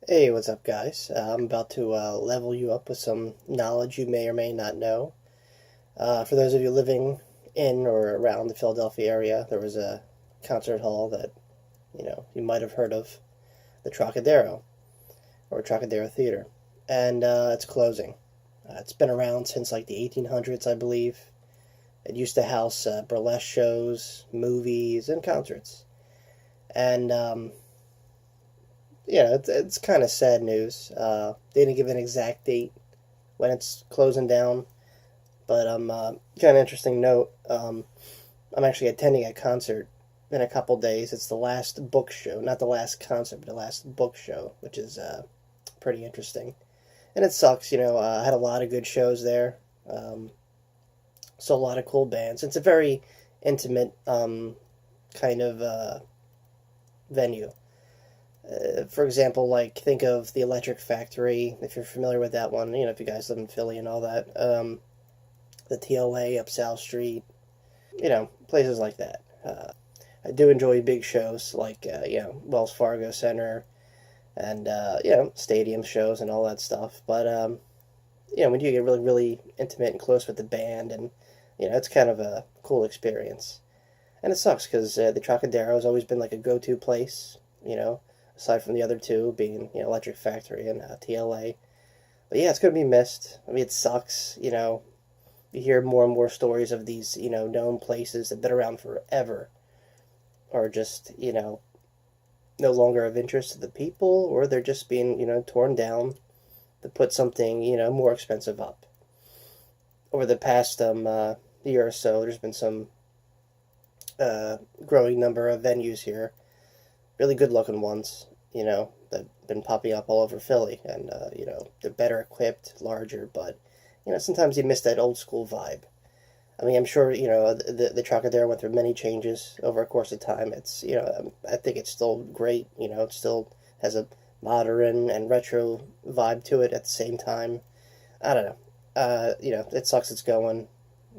Hey, what's up, guys? I'm about to level you up with some knowledge you may or may not know. For those of you living in or around the Philadelphia area, there was a concert hall that, you might have heard of, the Trocadero, or Trocadero Theater. And it's closing. It's been around since like the 1800s, I believe. It used to house burlesque shows, movies, and concerts. And it's kind of sad news. They didn't give an exact date when it's closing down, but kind of interesting note. I'm actually attending a concert in a couple days. It's the last book show, not the last concert, but the last book show, which is pretty interesting. And it sucks, I had a lot of good shows there. Saw a lot of cool bands. It's a very intimate kind of venue. For example, like think of the Electric Factory, if you're familiar with that one. If you guys live in Philly and all that. The TLA up South Street, places like that. I do enjoy big shows like Wells Fargo Center and stadium shows and all that stuff. But when you get really really intimate and close with the band, and it's kind of a cool experience. And it sucks because the Trocadero has always been like a go-to place. Aside from the other two being Electric Factory and TLA. But yeah, it's gonna be missed. I mean, it sucks. You hear more and more stories of these known places that've been around forever, or just no longer of interest to the people, or they're just being torn down to put something more expensive up. Over the past year or so, there's been some growing number of venues here, really good looking ones, that have been popping up all over Philly. And, they're better equipped, larger, but, sometimes you miss that old school vibe. I mean, I'm sure, the Trocadero went through many changes over a course of time. It's, I think it's still great, it still has a modern and retro vibe to it at the same time. I don't know. It sucks it's going.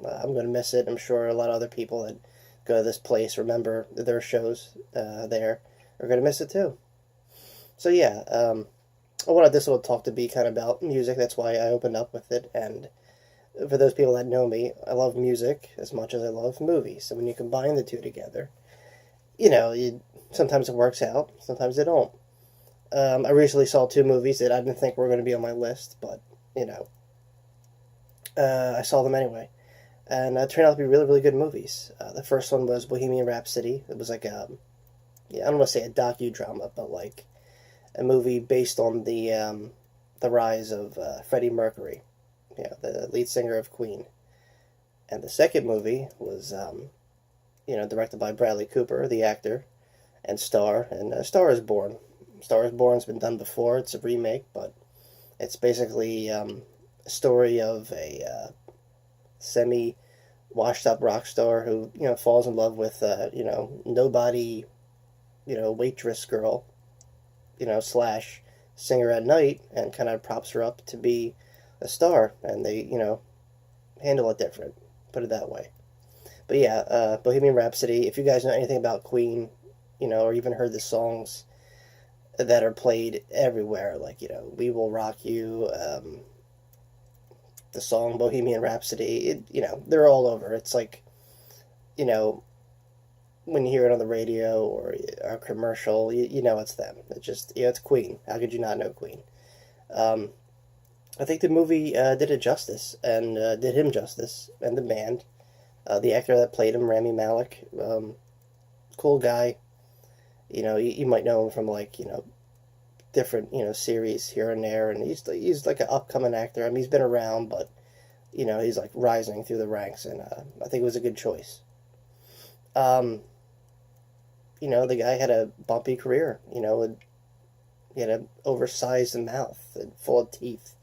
I'm going to miss it. I'm sure a lot of other people that go to this place remember their shows there are going to miss it too. So yeah, I wanted this little talk to be kind of about music. That's why I opened up with it. And for those people that know me, I love music as much as I love movies. So when you combine the two together, sometimes it works out, sometimes it don't. I recently saw two movies that I didn't think were going to be on my list, but you know, I saw them anyway, and it turned out to be really, really good movies. The first one was Bohemian Rhapsody. It was like I don't want to say a docudrama, but like a movie based on the rise of Freddie Mercury, the lead singer of Queen. And the second movie was, directed by Bradley Cooper, the actor, and Star. And Star is Born. Star is Born's been done before. It's a remake, but it's basically a story of a semi washed up rock star who falls in love with nobody waitress girl, slash singer at night, and kind of props her up to be a star, and they handle it different, put it that way. But yeah, Bohemian Rhapsody, if you guys know anything about Queen, or even heard the songs that are played everywhere, like We Will Rock You, the song Bohemian Rhapsody, they're all over. It's like, you know when you hear it on the radio or a commercial, you know it's them. It's just, it's Queen. How could you not know Queen? Um, I think the movie did it justice, and did him justice, and the band. The actor that played him, Rami Malek, cool guy. You might know him from like different series here and there, and he's like an upcoming actor. I mean, he's been around, but he's like rising through the ranks, and I think it was a good choice. Um, the guy had a bumpy career. He had an oversized mouth and full of teeth,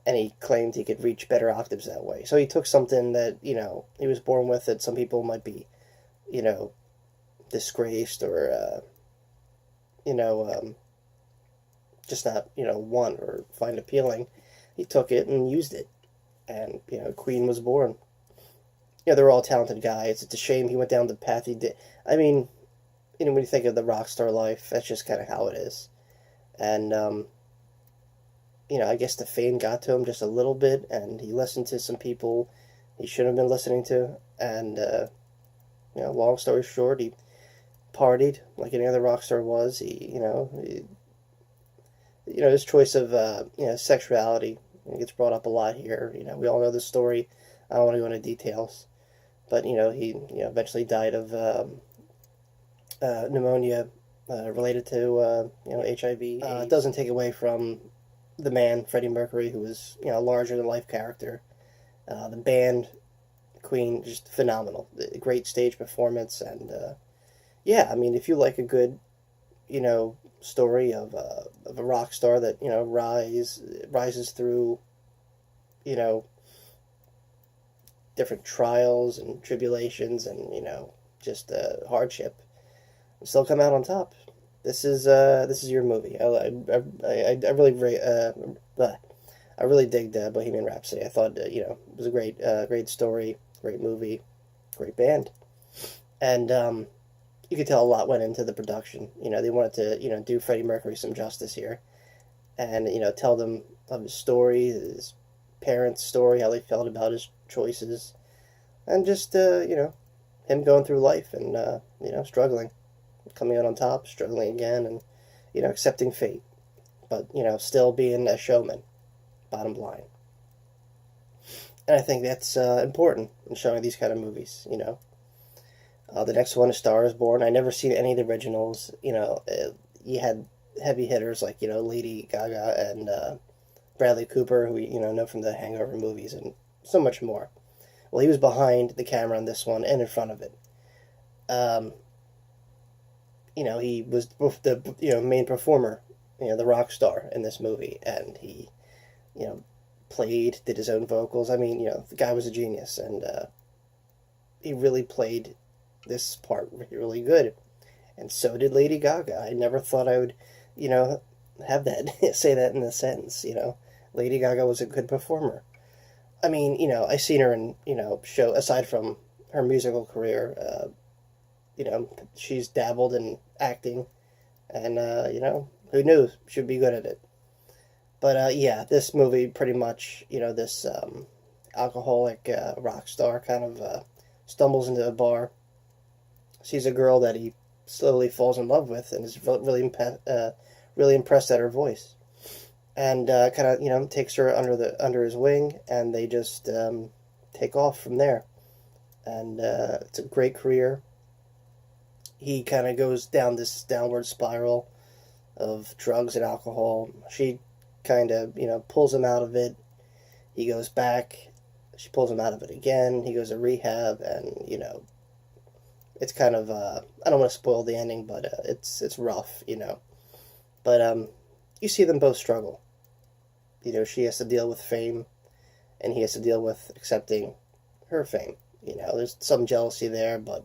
and he claimed he could reach better octaves that way. So he took something that he was born with that some people might be you know disgraced, or you know um, just not want or find appealing. He took it and used it, and Queen was born. They're all talented guys. It's a shame he went down the path he did. I mean, when you think of the rock star life, that's just kind of how it is. And I guess the fame got to him just a little bit, and he listened to some people he shouldn't have been listening to. And long story short, he partied like any other rock star was. His choice of sexuality gets brought up a lot here. We all know the story. I don't want to go into details, but he eventually died of pneumonia related to HIV. It doesn't take away from the man Freddie Mercury, who was a larger than life character. The band Queen, just phenomenal, great stage performance, and if you like a good story of a rock star that rises through different trials and tribulations and just hardship, and still come out on top. This is your movie. I really digged Bohemian Rhapsody. I thought it was a great story, great movie, great band, and you could tell a lot went into the production. They wanted to do Freddie Mercury some justice here, and tell them of his story, his parents' story, how they felt about his choices, and just him going through life and struggling, coming out on top, struggling again, and accepting fate, but still being a showman. Bottom line, and I think that's important in showing these kind of movies. The next one is Star is Born. I never seen any of the originals. You had heavy hitters like Lady Gaga and Bradley Cooper, who we know from the Hangover movies, and so much more. Well, he was behind the camera on this one and in front of it. He was the main performer, the rock star in this movie, and he did his own vocals. I mean, the guy was a genius, and he really played this part really good. And so did Lady Gaga. I never thought I would, have that, say that in a sentence, Lady Gaga was a good performer. I mean, I seen her in, show, aside from her musical career, she's dabbled in acting, and, who knew, she'd be good at it. But, this movie pretty much, this alcoholic rock star kind of stumbles into a bar, sees a girl that he slowly falls in love with, and is really impressed at her voice, and kind of takes her under his wing, and they just take off from there. And it's a great career. He kind of goes down this downward spiral of drugs and alcohol. She kind of pulls him out of it. He goes back. She pulls him out of it again. He goes to rehab, and it's kind of I don't want to spoil the ending, but it's rough, But you see them both struggle. She has to deal with fame, and he has to deal with accepting her fame. There's some jealousy there, but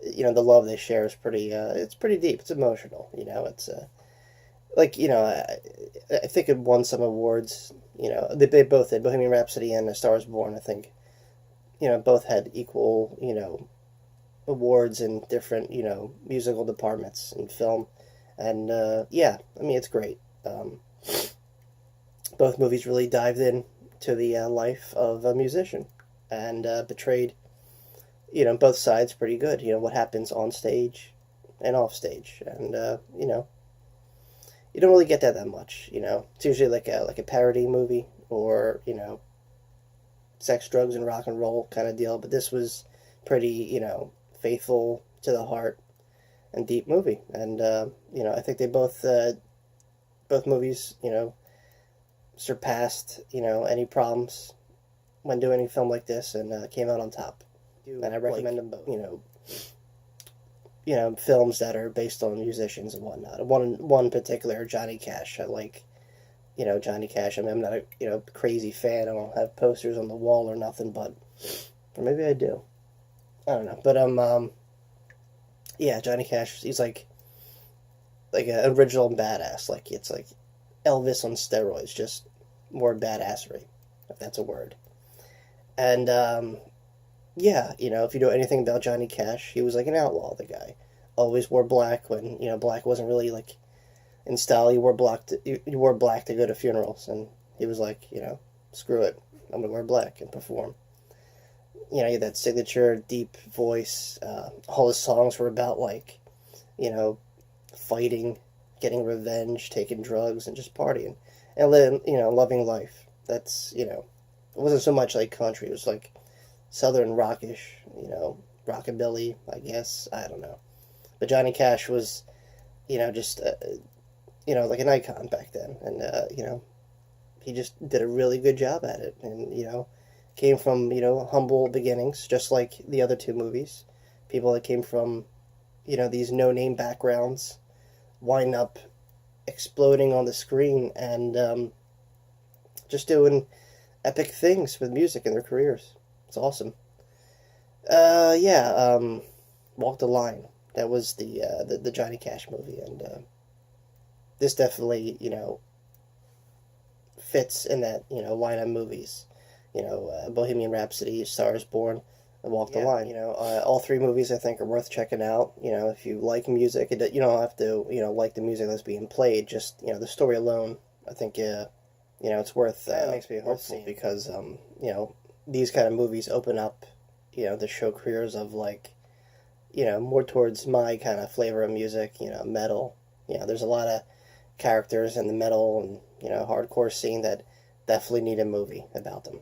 the love they share is pretty. It's pretty deep. It's emotional. It's I think it won some awards. They both did. Bohemian Rhapsody and A Star Is Born, I think. Both had equal awards in different musical departments in film, and it's great. Both movies really dived in to the life of a musician, and portrayed both sides pretty good. What happens on stage and off stage, and you don't really get that much. It's usually like a parody movie, or sex, drugs, and rock and roll kind of deal. But this was pretty faithful to the heart and deep movie, and I think they both movies surpassed any problems when doing a film like this, and came out on top. And I recommend them both. Films that are based on musicians and whatnot. One particular, Johnny Cash. I like Johnny Cash. I mean, I'm not a crazy fan. I don't have posters on the wall or nothing, but or maybe I do. I don't know, but Johnny Cash. He's like an original badass. Like it's like Elvis on steroids, just more badassery, if that's a word. And if you know anything about Johnny Cash, he was like an outlaw. The guy always wore black when black wasn't really like in style. He wore black to go to funerals, and he was like, screw it, I'm gonna wear black and perform. He had that signature deep voice. All his songs were about like, you know, fighting, getting revenge, taking drugs, and just partying, and loving life. That's it wasn't so much like country. It was like southern rockish, rockabilly, I guess. I don't know. But Johnny Cash was, just like an icon back then, and he just did a really good job at it, and came from humble beginnings, just like the other two movies. People that came from these no-name backgrounds wind up exploding on the screen and just doing epic things with music in their careers. It's awesome. Yeah. Walk the Line. That was the Johnny Cash movie, and this definitely fits in that line of movies. Bohemian Rhapsody, Star is Born, and Walk the Line. All three movies I think are worth checking out. If you like music, you don't have to like the music that's being played. Just the story alone, I think it's worth. That makes me hopeful because these kind of movies open up the show careers of like more towards my kind of flavor of music. Metal. There's a lot of characters in the metal and hardcore scene that definitely need a movie about them.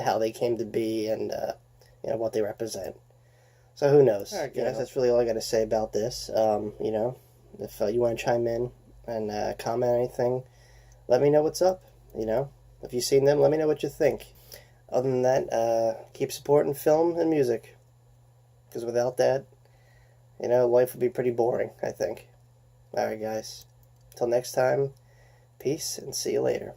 How they came to be and what they represent. So who knows? All right, guys, that's really all I got to say about this. If you want to chime in and comment anything, let me know what's up. If you've seen them, let me know what you think. Other than that, keep supporting film and music, because without that, life would be pretty boring, I think. All right, guys. Till next time, peace and see you later.